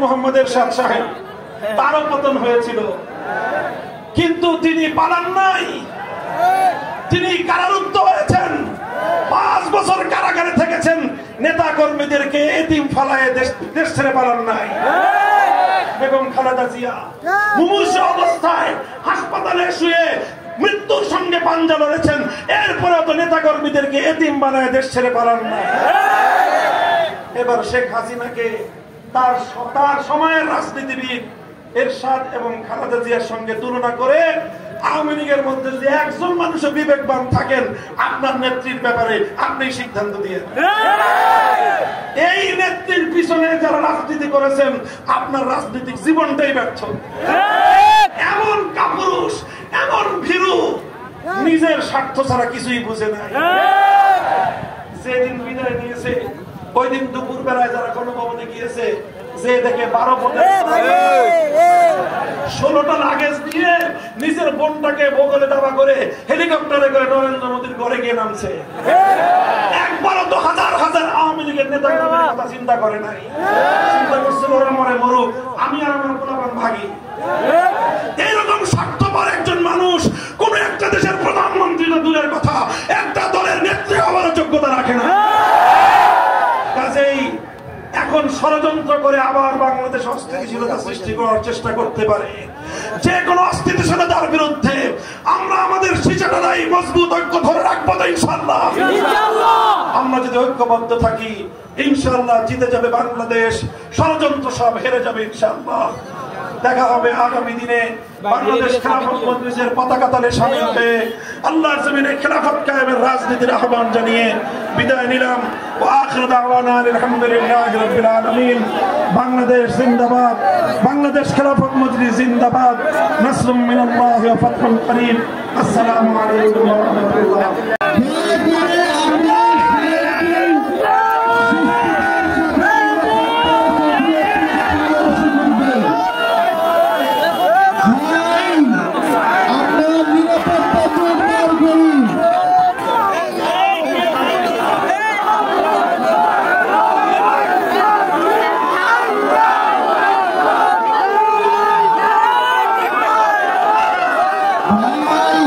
মোহাম্মদ এরশাদ সাহেব, তারও পতন হয়েছিল, কিন্তু তিনি পালান নাই, তিনি কারারুদ্ধ হয়েছেন, 5 বছর কারাগারে থেকেছেন, নেতা কর্মীদেরকে এতিম ফালায় দেশ ছেড়ে পালান নাই। বেগম খালেদা জিয়া মুমূর্ষ অবস্থায় হাসপাতালে শুয়ে মৃত্যুর সঙ্গে পাঞ্জা লড়েছেন, এরপরেও তো নেতা কর্মীদেরকে এতিম বানায় দেশ ছেড়ে পালান নাই। এবার শেখ হাসিনাকে তার সময়ের রাজনীতিবিদ এরশাদ এবং খালেদা জিয়ার সঙ্গে তুলনা করে আওয়ামী লীগের মধ্যে যদি একজন মানুষও বিবেকবান থাকেন, আপনার নেত্রীর ব্যাপারে আপনি সিদ্ধান্ত দিয়ে এই নেত্রীর পিছনে যারা রাজনীতি করেছেন, আপনার রাজনৈতিক জীবনটাই ব্যর্থ। এমন কাপুরুষ, এমন ভীরু, নিজের স্বার্থ ছাড়া কিছুই বুঝে নাই। যেদিন বিদায় নিয়েছে ওই দিন দুপুর বেলায় যারা গণভবনে গিয়েছে, যে দেখে 12 পদের 16টা লাগেজ নিয়ে নিজের বোনটাকে বগলে দাবা করে হেলিকপ্টারে করে নরেন্দ্র মোদীর ঘরে গিয়ে নামছে। একবারও তো হাজার হাজার আওয়ামী লীগের নেতা কর্মীর কথা চিন্তা করে নাই। চিন্তা করছিল ওরা মরে মরুক, আমি আর আমার পোলাপান ভাগি। এইরকম স্বার্থপর একজন মানুষ কোন একটা দেশের প্রধানমন্ত্রী না দূরের কথা, একটা দলের নেত্রী হওয়ার যোগ্যতা রাখে না। কাজেই এখন ষড়যন্ত্র করে আবার বাংলাদেশ অস্থিতিশীলতা সৃষ্টি করার চেষ্টা করতে পারে। যে কোনো অস্থিতিশীলতার বিরুদ্ধে আমরা আমাদের শিচাটাই মজবুত ঐক্য ধরে রাখবো তো ইনশাআল্লাহ। আমরা যদি ঐক্যবদ্ধ থাকি, ইনশাআল্লাহ জিতে যাবে বাংলাদেশ, ষড়যন্ত্র সব হেরে যাবে ইনশাআল্লাহ। দেখা হবে আগামী দিনে বাংলাদেশ খেলাফত মজলিসের পতাকা তলে শামিল হয়ে আল্লাহর জমিনে খেলাফত কায়েমের রাজনীতির আহ্বান জানিয়ে বিদায় নিলাম। ওয়া আখিরু দাওয়ানা আলহামদুলিল্লাহি রাব্বিল আলামিন। বাংলাদেশ জিন্দাবাদ, বাংলাদেশ খেলাফত মজলিস জিন্দাবাদ। নাসরুম মিনাল্লাহি ওয়া ফাতহুন করিম। আসসালামু আলাইকুম ওয়া রাহমাতুল্লাহ। ভাই